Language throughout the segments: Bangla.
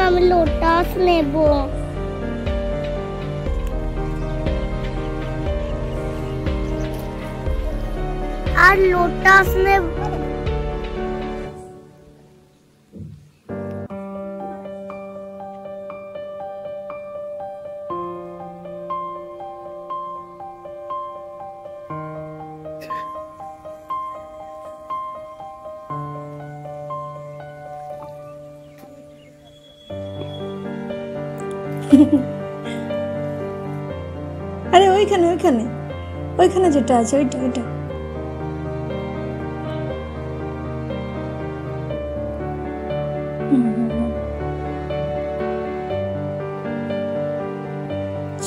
আমি লোটাস নেব। আর লোটাস নেব। আরে ওইখানে ওইখানে ওইখানে যেটা আছে ওইটা ওইটা।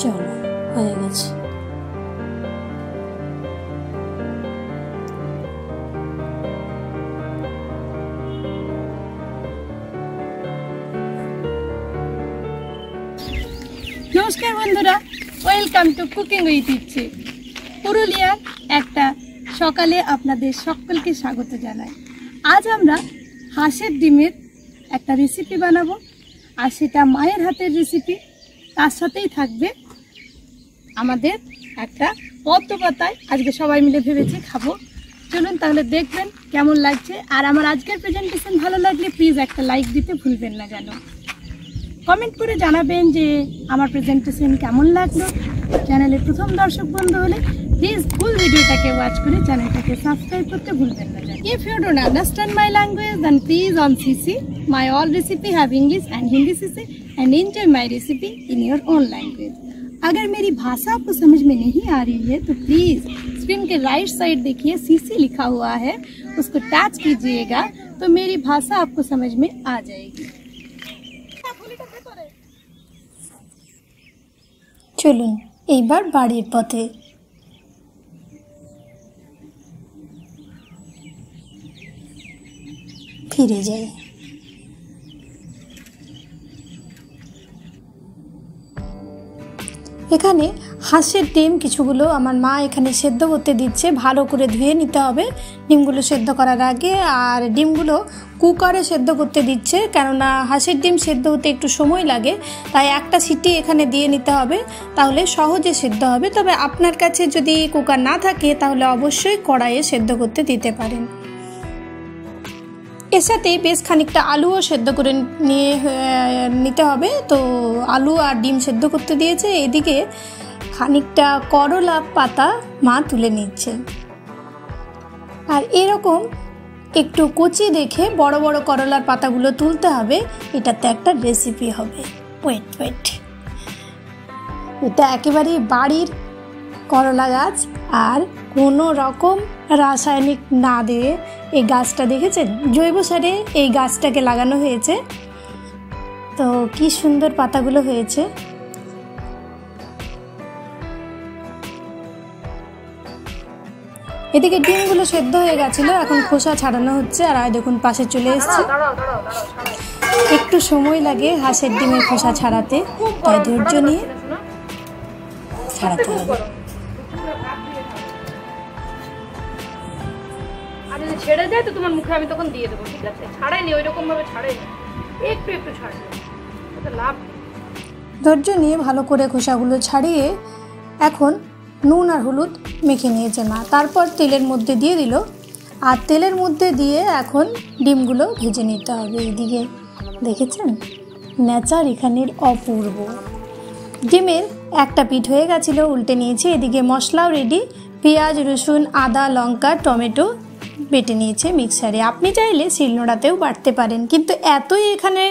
চলো হয়ে গেছে। নমস্কার বন্ধুরা, ওয়েলকাম টু কুকিং উইথ ইচ্ছে। পুরুলিয়ার একটা সকালে আপনাদের সকলকে স্বাগত জানাই। আজ আমরা হাঁসের ডিমের একটা রেসিপি বানাবো, আর সেটা মায়ের হাতের রেসিপি। তার সাথেই থাকবে আমাদের একটা পদ্ম পাতায় আজকে সবাই মিলে ভেবেছি খাবো। চলুন তাহলে দেখবেন কেমন লাগছে। আর আমার আজকের প্রেজেন্টেশন ভালো লাগলে প্লিজ একটা লাইক দিতে ভুলবেন না যেন। কমেন্ট করে জানাবেন যে আমার প্রেজেন্টেশন কেমন লাগলো। চ্যানেলের প্রথম দর্শক বন্ধু হলে প্লিজ ফুল ভিডিওটাকে ওয়াচ করে চ্যানেলটাকে সাবস্ক্রাইব করতে ভুলবেন না। If you don't understand my language, then please on CC. My all recipe have English and Hindi CC and enjoy my recipe in your own language. अगर मेरी भाषा आपको समझ में नहीं आ रही है तो प्लीज स्क्रीन के राइट साइड देखिए CC लिखा हुआ है, उसको टच कीजिएगा तो मेरी भाषा आपको समझ में आ जाएगी। চলুন এইবার বাড়ির পথে। ফিরে যাই। এখানে হাঁসের ডিম কিছুগুলো আমার মা এখানে সেদ্ধ করতে দিচ্ছে। ভালো করে ধুয়ে নিতে হবে ডিমগুলো সেদ্ধ করার আগে। আর ডিমগুলো কুকারে সেদ্ধ করতে দিচ্ছে, কেননা হাঁসের ডিম সেদ্ধ হতে একটু সময় লাগে, তাই একটা সিটি এখানে দিয়ে নিতে হবে, তাহলে সহজে সেদ্ধ হবে। তবে আপনার কাছে যদি কুকার না থাকে তাহলে অবশ্যই কড়াইয়ে সেদ্ধ করতে দিতে পারেন। এর সাথে বেশ খানিকটা আলুও সেদ্ধ করে নিতে হবে। তো আলু আর ডিম সেদ্ধ করতে দিয়েছে। এদিকে খানিকটা করলা পাতা মা তুলে নিচ্ছে। আর এরকম একটু কচি দেখে বড় বড় করলার পাতাগুলো তুলতে হবে, এটাতে একটা রেসিপি হবে। ওয়েট, এটা একেবারেই বাড়ির করলা গাছ, আর কোনো রকম রাসায়নিক না দিয়ে এই গাছটা দেখেছেন, জৈব সারে এই গাছটাকে লাগানো হয়েছে। তো কি সুন্দর পাতাগুলো হয়েছে। এদিকে ডিমগুলো সেদ্ধ হয়ে গেছিল, এখন খোসা ছাড়ানো হচ্ছে। আর দেখুন পাশে চলে এসছে। একটু সময় লাগে হাঁসের ডিমের খোসা ছাড়াতে, তাই ধৈর্য নিয়ে ছাড়াতে হবে। ছেড়ে যায় তো তোমার মুখে আমি তখন দিয়ে দেবো, ঠিক আছে? ছাড়াইনি, ওই রকম ভাবে ছাড়াইনি, একটু একটু ছাড়াই, লাভ। ধৈর্য নিয়ে ভালো করে খোসাগুলো ছাড়িয়ে এখন নুন আর হলুদ মেখে নিয়েছে মা। তারপর তেলের মধ্যে দিয়ে দিল, আর তেলের মধ্যে দিয়ে এখন ডিমগুলো ভেজে নিতে হবে। এইদিকে দেখেছেন নেচার এখানের অপূর্ব। ডিমের একটা পিঠ হয়ে গেছিল, উল্টে নিয়েছে। এদিকে মশলাও রেডি, পেঁয়াজ, রসুন, আদা, লঙ্কা, টমেটো বেটে নিয়েছে মিক্সারে। আপনি চাইলে শিলনোড়াতেও বাটতে পারেন, কিন্তু এতই এখানে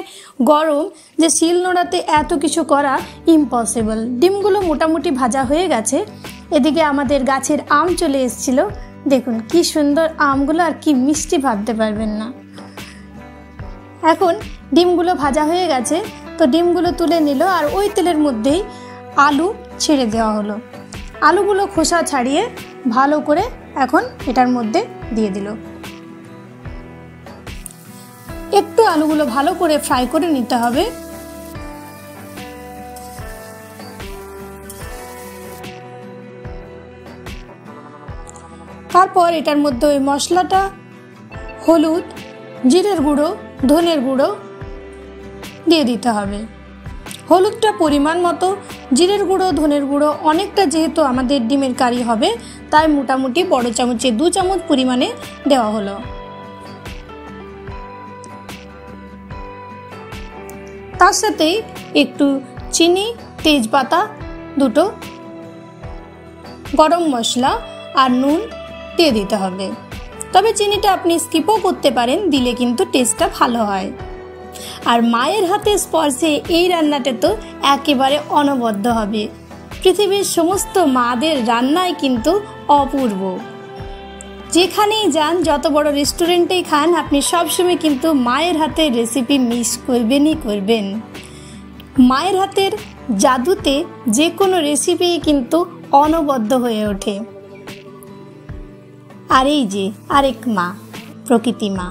গরম যে শিলনোড়াতে এত কিছু করা ইম্পসিবল। ডিমগুলো মোটামুটি ভাজা হয়ে গেছে। এদিকে আমাদের গাছের আম চলে এসেছিল, দেখুন কি সুন্দর আমগুলো, আর কি মিষ্টি ভাবতে পারবেন না। এখন ডিমগুলো ভাজা হয়ে গেছে, তো ডিমগুলো তুলে নিল, আর ওই তেলের মধ্যেই আলু ছেড়ে দেওয়া হলো। আলুগুলো খোসা ছাড়িয়ে ভালো করে এখন এটার মধ্যে দিয়ে দিল। একটু আলুগুলো ভালো করে ফ্রাই করে নিতে হবে। তারপর এটার মধ্যে ওই মশলাটা, হলুদ, জিরের গুঁড়ো, ধনের গুঁড়ো, দিয়ে দিতে হবে। হলুদটা পরিমাণ মতো, জিরের গুঁড়ো, ধনের গুঁড়ো অনেকটা যেহেতু আমাদের ডিমের কারি হবে তাই মোটামুটি বড় চামচে 2 চামচ পরিমাণে দেওয়া হলো। তার সাথে একটু চিনি, তেজপাতা, দুটো গরম মশলা আর নুন দিয়ে দিতে হবে। তবে চিনিটা আপনি স্কিপও করতে পারেন, দিলে কিন্তু টেস্টটা ভালো হয়। আর মায়ের হাতে স্পর্শে এই রান্নাটা তো একেবারে অনবদ্য হবে। পৃথিবীর সমস্ত মাদের রান্নাই কিন্তু অপূর্ব। যেখানেই যান, যত বড় রেস্টুরেন্টেই খান, আপনি সবসময় কিন্তু মায়ের হাতের রেসিপি মিস করবেনই করবেন। মায়ের হাতের জাদুতে যে কোনো রেসিপি কিন্তু অনবদ্য হয়ে ওঠে। আর এই যে আরেক মা, প্রকৃতি মা।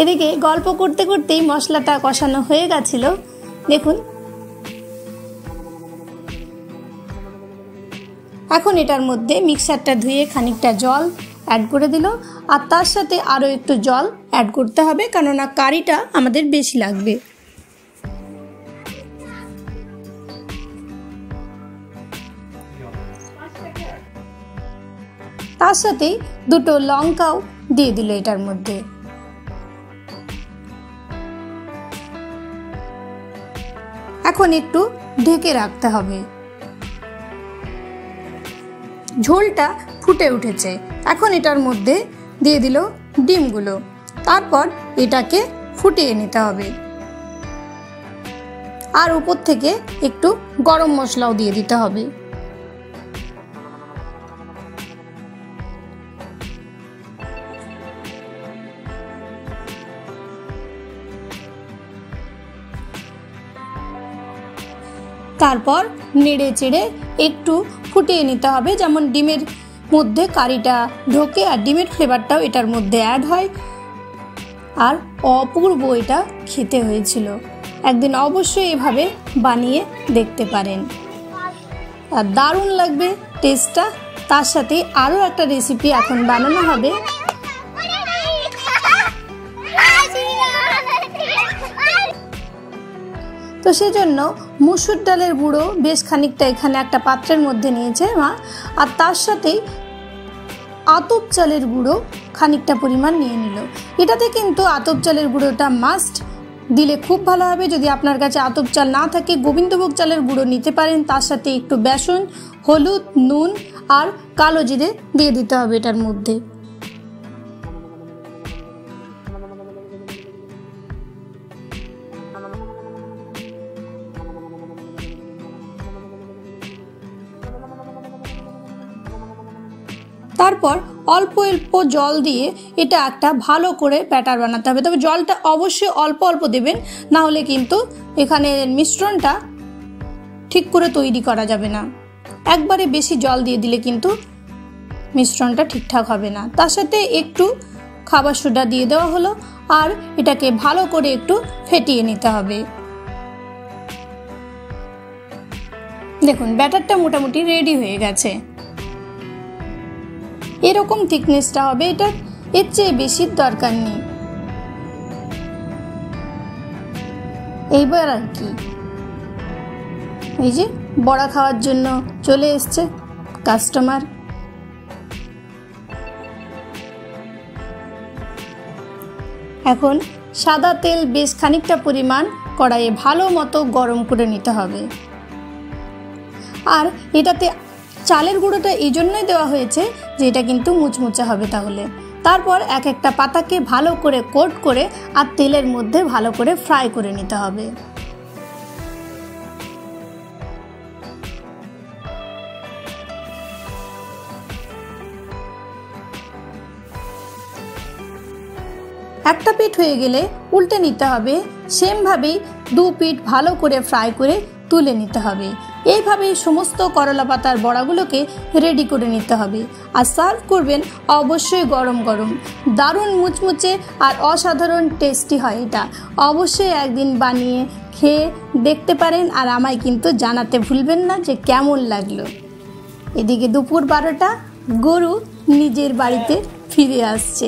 এদিকে গল্প করতে করতেই মশলাটা কষানো হয়ে গেছিল। দেখুন, এখন এটার মধ্যে মিক্সারটা ধুয়ে খানিকটা জল অ্যাড করে দিল, আর তার সাথে আরও একটু জল অ্যাড করতে হবে, কেননা কারিটা আমাদের বেশি লাগবে। তার সাথেই দুটো লঙ্কাও দিয়ে দিল এটার মধ্যে। এখন একটু ঢেকে রাখতে হবে। ঝোলটা ফুটে উঠেছে, এখন এটার মধ্যে দিয়ে দিল ডিমগুলো, তারপর এটাকে ফুটিয়ে নিতে হবে। আর উপর থেকে একটু গরম মশলাও দিয়ে দিতে হবে। তারপর নেড়ে চেড়ে একটু ফুটিয়ে নিতে হবে, যেমন ডিমের মধ্যে কারিটা ঢোকে আর ডিমের ফ্লেভারটাও এটার মধ্যে অ্যাড হয়। আর অপূর্ব এটা খেতে হয়েছিল। একদিন অবশ্যই এভাবে বানিয়ে দেখতে পারেন, আর দারুণ লাগবে টেস্টটা। তার সাথে আরও একটা রেসিপি এখন বানানো হবে। তো সেজন্য মুসুর ডালের গুঁড়ো বেশ খানিকটা এখানে একটা পাত্রের মধ্যে নিয়েছে মা, আর তার সাথেই আতপ চালের গুঁড়ো খানিকটা পরিমাণ নিয়ে নিল। এটাতে কিন্তু আতপ চালের গুঁড়োটা মাস্ট, দিলে খুব ভালো হবে। যদি আপনার কাছে আতপ চাল না থাকে, গোবিন্দভোগ চালের গুঁড়ো নিতে পারেন। তার সাথে একটু বেসন, হলুদ, নুন আর কালো জিরে দিয়ে দিতে হবে এটার মধ্যে। তারপর অল্প অল্প জল দিয়ে এটা একটা ভালো করে ব্যাটার বানাতে হবে। তবে জলটা অবশ্যই অল্প অল্প দেবেন, না হলে কিন্তু এখানে মিশ্রণটা ঠিক করে তৈরি করা যাবে না। একবারে বেশি জল দিয়ে দিলে কিন্তু মিশ্রণটা ঠিকঠাক হবে না। তার সাথে একটু খাবার সোডা দিয়ে দেওয়া হলো, আর এটাকে ভালো করে একটু ফেটিয়ে নিতে হবে। দেখুন, ব্যাটারটা মোটামুটি রেডি হয়ে গেছে। এরকম থিকনেসটা হবে, এটা এর চেয়ে বেশি দরকার নেই। এইবার আর কি, এই যে বড়া খাওয়ার জন্য চলে এসছে কাস্টমার। এখন সাদা তেল বেশ খানিকটা পরিমাণ কড়াইয়ে ভালো মতো গরম করে নিতে হবে। আর এটাতে চালের গুঁড়োটা এই জন্যই দেওয়া হয়েছে যে এটা কিন্তু মুচমুচে হবে। তাহলে তারপর এক একটা পাতাকে ভালো করে কোট করে আর তেলের মধ্যে ভালো করে ফ্রাই করে নিতে হবে। একটা পিঠ হয়ে গেলে উল্টে নিতে হবে। সেমভাবেই দু পিঠ ভালো করে ফ্রাই করে তুলে নিতে হবে। এইভাবেই সমস্ত করলা পাতার বড়াগুলোকে রেডি করে নিতে হবে। আর সার্ভ করবেন অবশ্যই গরম গরম। দারুণ মুচমুচে আর অসাধারণ টেস্টি হয় এটা। অবশ্যই একদিন বানিয়ে খেয়ে দেখতে পারেন, আর আমায় কিন্তু জানাতে ভুলবেন না যে কেমন লাগলো। এদিকে দুপুর 12টা, গরু নিজের বাড়িতে ফিরে আসছে,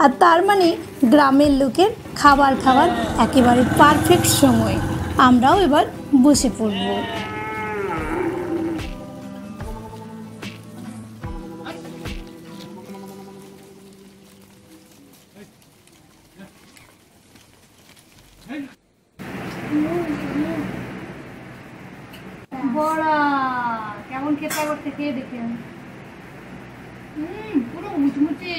আর তার মানে গ্রামের লোকের খাবার খাবার একেবারে পারফেক্ট সময়। আমরাও এবার বসে পড়ব। বড়া কেমন খেতে করতে খেয়ে দেখেন। পুরো মুচমুচে।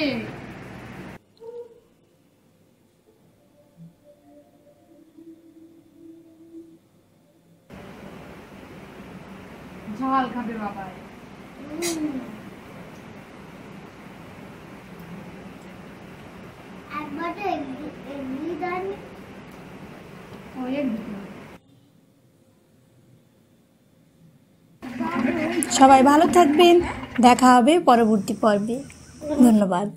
ঝাল খাবে বাবা। সবাই ভালো থাকবেন, দেখা হবে পরবর্তী পর্বে। ধন্যবাদ।